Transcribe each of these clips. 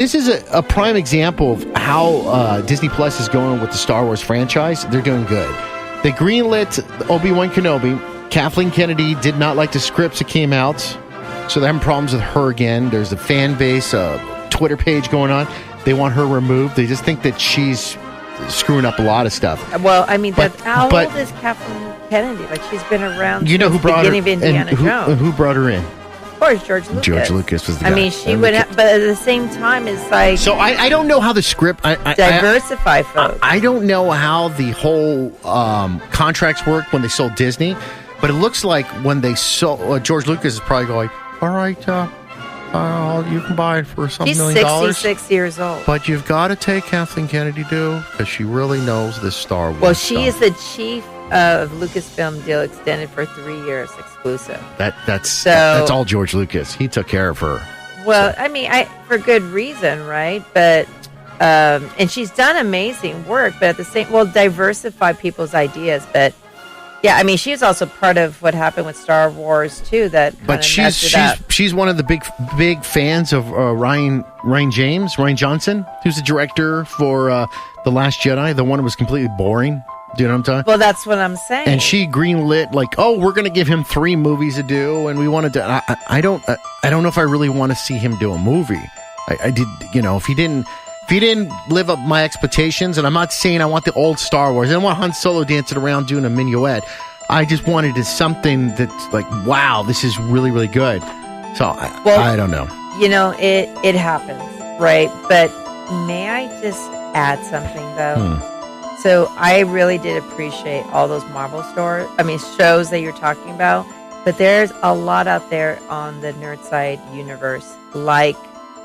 This is a prime example of how Disney Plus is going with the Star Wars franchise. They're doing good. They greenlit Obi-Wan Kenobi. Kathleen Kennedy did not like the scripts that came out, so they're having problems with her again. There's a fan base, Twitter page going on. They want her removed. They just think that she's screwing up a lot of stuff. Well, I mean, how old is Kathleen Kennedy? Like, she's been around since who brought the beginning of Indiana Jones. And who brought her in? Of course, George Lucas. George Lucas was the guy. I mean, she would have, but at the same time, it's like... So I don't know how the script... diversify folks. I don't know how the whole contracts work when they sold Disney, but it looks like when they sold... George Lucas is probably going, all right, you can buy it for $1 million. He's 66 years old. But you've got to take Kathleen Kennedy, because she really knows this Star Wars she is the chief of Lucasfilm deal extended for 3 years exclusive. That's all George Lucas. He took care of her. Well, I mean, for good reason, right? But and she's done amazing work, but at the same, diversify people's ideas. But yeah, I mean, she's also part of what happened with Star Wars too. But she's one of the big fans of Ryan Johnson, who's the director for The Last Jedi, the one that was completely boring. Do you know what I'm talking? Well, that's what I'm saying. And she greenlit we're going to give him 3 movies to do, and we want to. I don't know if I really want to see him do a movie. I did, if he didn't live up my expectations, and I'm not saying I want the old Star Wars. I don't want Han Solo dancing around doing a minuet. I just wanted something that's like, wow, this is really, really good. So I don't know. It happens, right? But may I just add something though? So I really did appreciate all those Marvel shows that you're talking about. But there's a lot out there on the Nerdside universe, like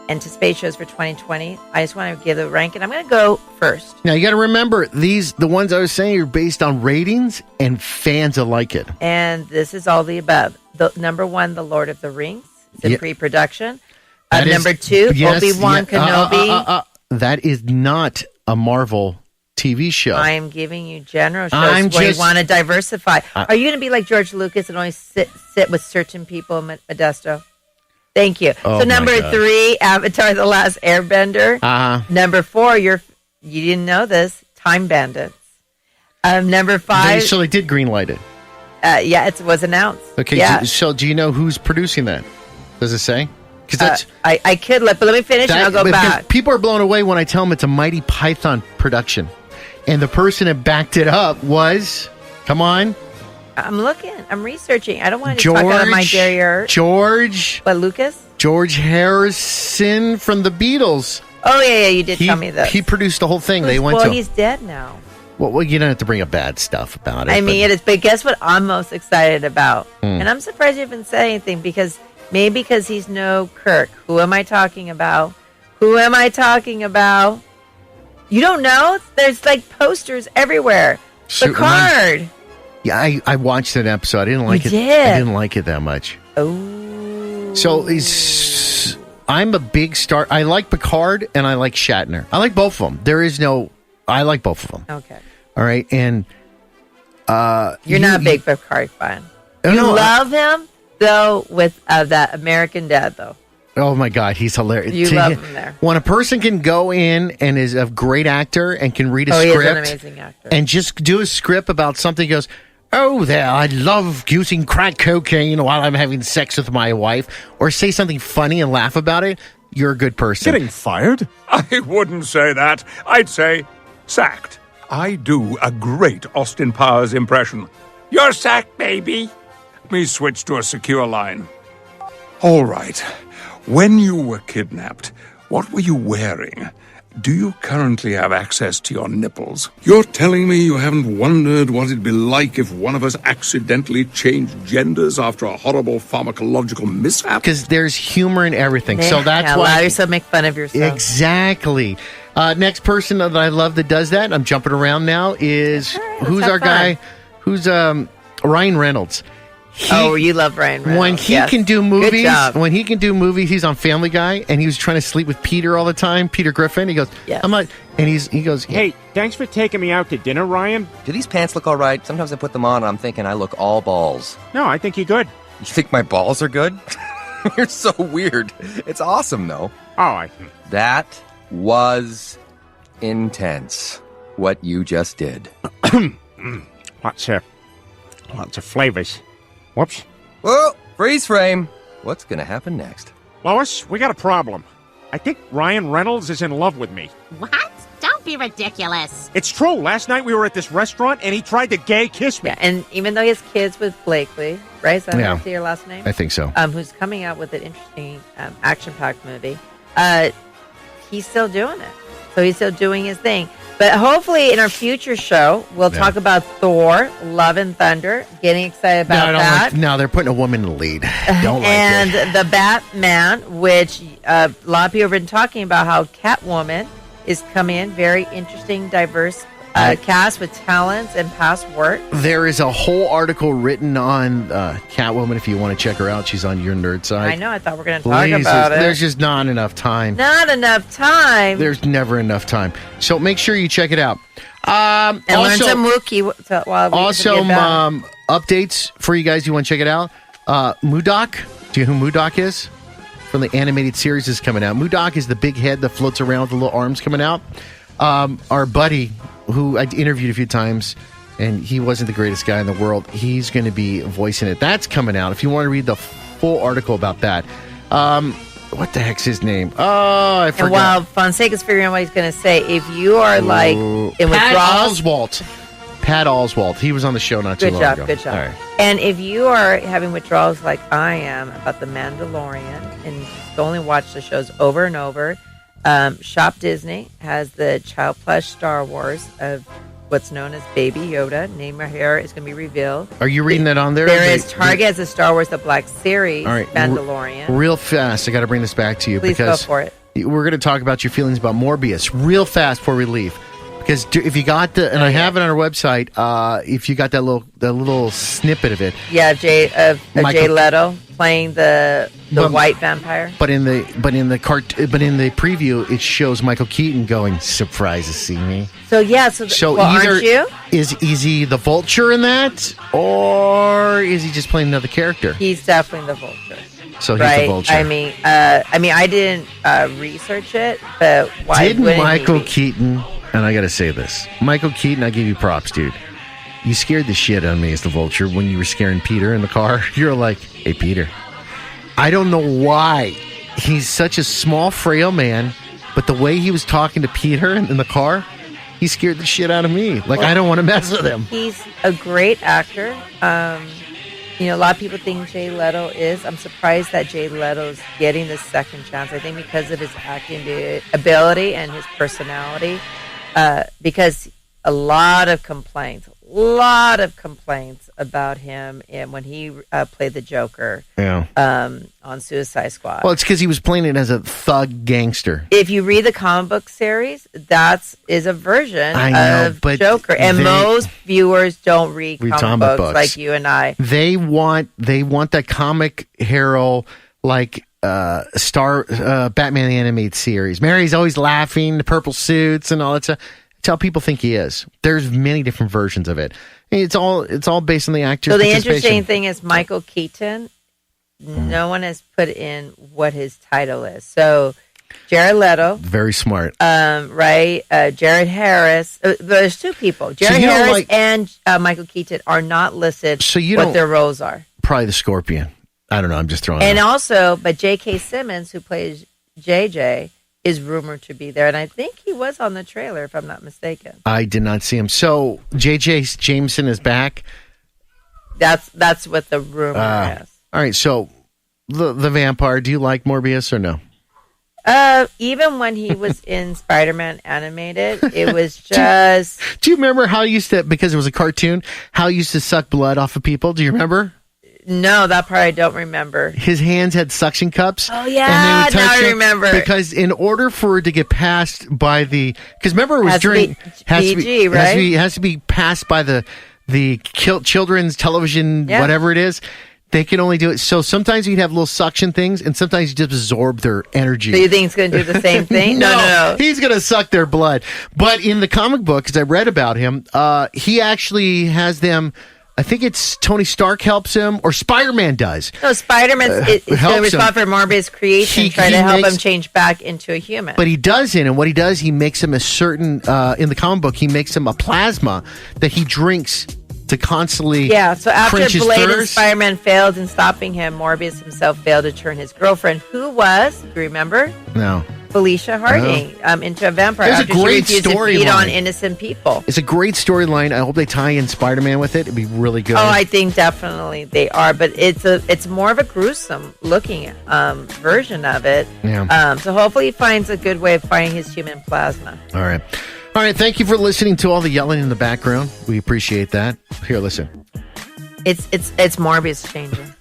anticipate shows for 2020. I just want to give the rank, and I'm going to go first. Now, you got to remember, the ones I was saying are based on ratings, and fans will like it. And this is all the above. Number 1, The Lord of the Rings. It's in pre-production. Number 2, Obi-Wan Kenobi. That is not a Marvel TV show. I am giving you general shows where you want to diversify. Are you going to be like George Lucas and only sit with certain people in Modesto? Thank you. Oh, so number 3, Avatar: The Last Airbender. Number 4, you didn't know this, Time Bandits. Number 5. So they did greenlight it. Yeah, it was announced. Okay, yeah. So do you know who's producing that? Does it say? Because I could but let me finish and I'll go back. People are blown away when I tell them it's a Mighty Python production. And the person that backed it up was, come on. I'm looking. I'm researching. I don't want to talk out of my derriere. Lucas? George Harrison from the Beatles. Oh, yeah, you did tell me that. He produced the whole thing. He's dead now. Well, you don't have to bring up bad stuff about it. I mean, it is. But guess what I'm most excited about? And I'm surprised you haven't said anything because he's no Kirk. Who am I talking about? You don't know? There's posters everywhere. Picard. Yeah, I watched that episode. I didn't like it. I didn't like it that much. Oh. So I'm a big star. I like Picard and I like Shatner. I like both of them. I like both of them. Okay. All right. And you're not a big Picard fan. You love him though with that American Dad though. Oh my God, he's hilarious. You love him there. When a person can go in and is a great actor and can read a script, he is an amazing actor, and just do a script about something, he goes, "Oh, there, I love using crack cocaine while I'm having sex with my wife," or say something funny and laugh about it. You're a good person. Getting fired? I wouldn't say that. I'd say sacked. I do a great Austin Powers impression. You're sacked, baby. Let me switch to a secure line. All right. When you were kidnapped, what were you wearing? Do you currently have access to your nipples? You're telling me you haven't wondered what it'd be like if one of us accidentally changed genders after a horrible pharmacological mishap? Because there's humor in everything. So that's why. Allow yourself to make fun of yourself. Exactly. Next person that I love that does that, I'm jumping around now, is who's our guy? Who's Ryan Reynolds. You love Ryan Reynolds. When he can do movies, he's on Family Guy, and he was trying to sleep with Peter all the time, Peter Griffin. He goes, yes. I'm not, and he goes, hey, thanks for taking me out to dinner, Ryan. Do these pants look all right? Sometimes I put them on and I'm thinking I look all balls. No, I think you're good. You think my balls are good? You're so weird. It's awesome, though. That was intense, what you just did. Lots of flavors. Whoops. Whoa, freeze frame. What's going to happen next? Lois, we got a problem. I think Ryan Reynolds is in love with me. What? Don't be ridiculous. It's true. Last night we were at this restaurant and he tried to gay kiss me. Yeah, and even though he has kids with Blakely, right? Is that your last name? I think so. Who's coming out with an interesting action-packed movie. He's still doing it. So he's still doing his thing. But hopefully in our future show, we'll talk about Thor, Love and Thunder. Getting excited about that. No, they're putting a woman in the lead. Don't like and it. the Batman, which a lot of people have been talking about how Catwoman is coming in. Very interesting, diverse cast with talents and past work. There is a whole article written on Catwoman if you want to check her out. She's on your nerd side. I know. I thought we were going to talk about it. There's just not enough time. Not enough time. There's never enough time. So make sure you check it out. And learn some Wookiee while we updates for you guys. You want to check it out? Modoc. Do you know who Modoc is? From the animated series is coming out. Modoc is the big head that floats around with the little arms coming out. Our buddy, who I interviewed a few times, and he wasn't the greatest guy in the world, he's going to be voicing it. That's coming out. If you want to read the full article about that. What the heck's his name? Oh, I forgot. And while Fonseca's figuring out what he's going to say, if you are like in withdrawals... Pat Oswalt. He was on the show not too long ago. Good job. All right. And if you are having withdrawals like I am about The Mandalorian and just only watch the shows over and over, Shop Disney has the Child Plush Star Wars of what's known as Baby Yoda. Name or hair is going to be revealed. Are you reading that on there? There is Target as a Star Wars The Black Series, Mandalorian. Real fast, I got to bring this back to you. Please because go for it. We're going to talk about your feelings about Morbius real fast before we leave. Because if you got the, and I have it on our website, if you got that little snippet of it, Jay Leto playing the white vampire. But in the preview, it shows Michael Keaton going, "Surprised to see me." So aren't you? Is he the Vulture in that, or is he just playing another character? He's definitely the Vulture. So he's the Vulture. I mean, I didn't research it, but why didn't wouldn't Michael he be? Keaton? And I got to say this. Michael Keaton, I give you props, dude. You scared the shit out of me as the Vulture when you were scaring Peter in the car. You're like, hey, Peter. I don't know why. He's such a small, frail man, but the way he was talking to Peter in the car, he scared the shit out of me. Like, I don't want to mess with him. He's a great actor. A lot of people think Jay Leto is. I'm surprised that Jay Leto's getting this second chance. I think because of his acting ability and his personality. Because a lot of complaints about him when he played the Joker on Suicide Squad. Well, it's because he was playing it as a thug gangster. If you read the comic book series, that is a version of Joker. And most viewers don't read comic books like you and I. They want that comic hero like Batman the Animated Series. Mary's always laughing, the purple suits and all that stuff. That's how people think he is. There's many different versions of it. It's all based on the actor's So the interesting thing is Michael Keaton, no one has put in what his title is. So Jared Leto. Very smart. Jared Harris. There's two people. Jared Harris and Michael Keaton are not listed what their roles are. Probably the Scorpion. I don't know. I'm just throwing it out. And also, but J.K. Simmons, who plays JJ, is rumored to be there. And I think he was on the trailer, if I'm not mistaken. I did not see him. So J.J. Jameson is back? That's what the rumor is. All right. So the vampire, do you like Morbius or no? Even when he was in Spider-Man animated, it was just... Do you remember how he used to, because it was a cartoon, how he used to suck blood off of people? Do you remember? No, that part I don't remember. His hands had suction cups. Oh, yeah, now I remember. Because in order for it to get passed by the... Because remember, it was during... PG, right? It has to be passed by the children's television, whatever it is. They can only do it. So sometimes you'd have little suction things, and sometimes you just absorb their energy. So you think he's going to do the same thing? No. He's going to suck their blood. But in the comic book, because I read about him, he actually has them I think it's Tony Stark helps him, or Spider-Man does. No, Spider-Man is going to respond for Morbius' creation, try to help him change back into a human. But he doesn't, and what he does, he makes him a certain, in the comic book, he makes him a plasma that he drinks to constantly so after quench his Blade and thirst. Spider-Man failed in stopping him, Morbius himself failed to turn his girlfriend, who was, do you remember? No. Felicia Harding, into a vampire There's after a great she refused to feed storyline on innocent people. It's a great storyline. I hope they tie in Spider-Man with it. It'd be really good. Oh, I think definitely they are, but it's more of a gruesome looking version of it. Yeah. So hopefully he finds a good way of finding his human plasma. All right. Thank you for listening to all the yelling in the background. We appreciate that. Here, listen. It's Morbius changing.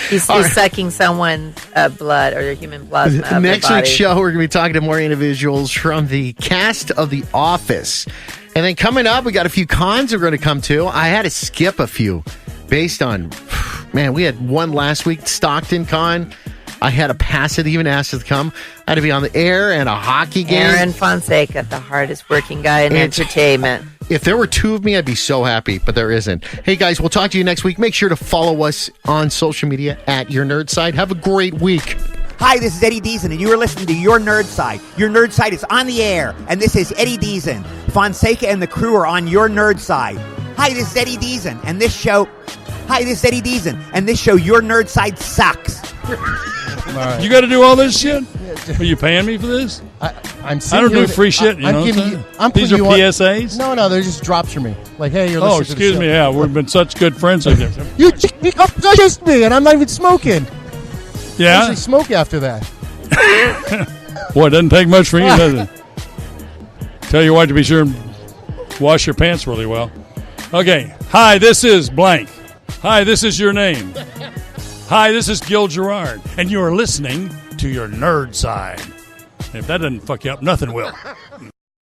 He's sucking someone's blood or their human plasma. Next week's show, we're going to be talking to more individuals from the cast of The Office. And then coming up, we got a few cons we're going to come to. I had to skip a few based on, man, we had one last week, Stockton Con. I had to pass it, even asked it to come. I had to be on the air and a hockey game. Aaron Fonseca, the hardest working guy in entertainment. If there were two of me, I'd be so happy, but there isn't. Hey, guys, we'll talk to you next week. Make sure to follow us on social media at Your Nerd Side. Have a great week. Hi, this is Eddie Deason, and you are listening to Your Nerd Side. Your Nerd Side is on the air, and this is Eddie Deason. Fonseca and the crew are on Your Nerd Side. Hi, this is Eddie Deason, and this show... Your Nerd Side sucks. You got to do all this shit? Are you paying me for this? I don't do free shit. You know what I'm saying? These are PSAs? No, they're just drops for me. Like, hey, you're listening to the excuse show. me. Yeah, we've been such good friends. You kissed me, and I'm not even smoking. Yeah? I usually smoke after that. Boy, it doesn't take much for you, does it? Tell your wife to be sure and wash your pants really well. Okay. Hi, this is blank. Hi, this is your name. Hi, this is Gil Gerard, and you are listening to Your Nerd Side. And if that doesn't fuck you up, nothing will.